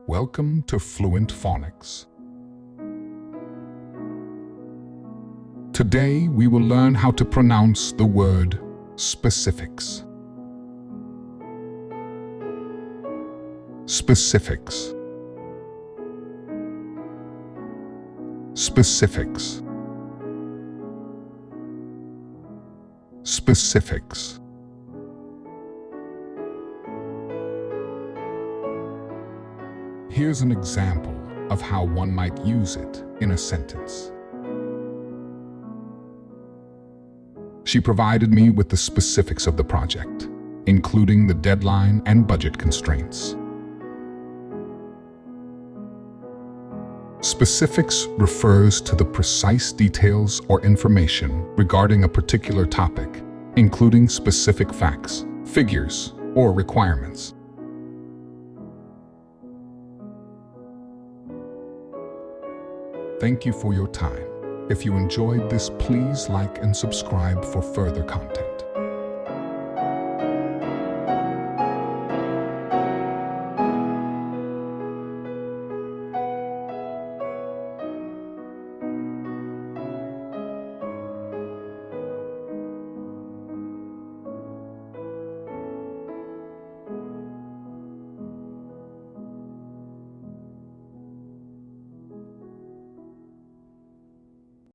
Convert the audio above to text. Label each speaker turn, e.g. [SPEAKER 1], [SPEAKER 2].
[SPEAKER 1] Welcome to Fluent Phonics. Today we will learn how to pronounce the word specifics. Specifics. Specifics. Specifics. Here's an example of how one might use it in a sentence. She provided me with the specifics of the project, including the deadline and budget constraints. Specifics refers to the precise details or information regarding a particular topic, including specific facts, figures, or requirements. Thank you for your time. If you enjoyed this, please like and subscribe for further content.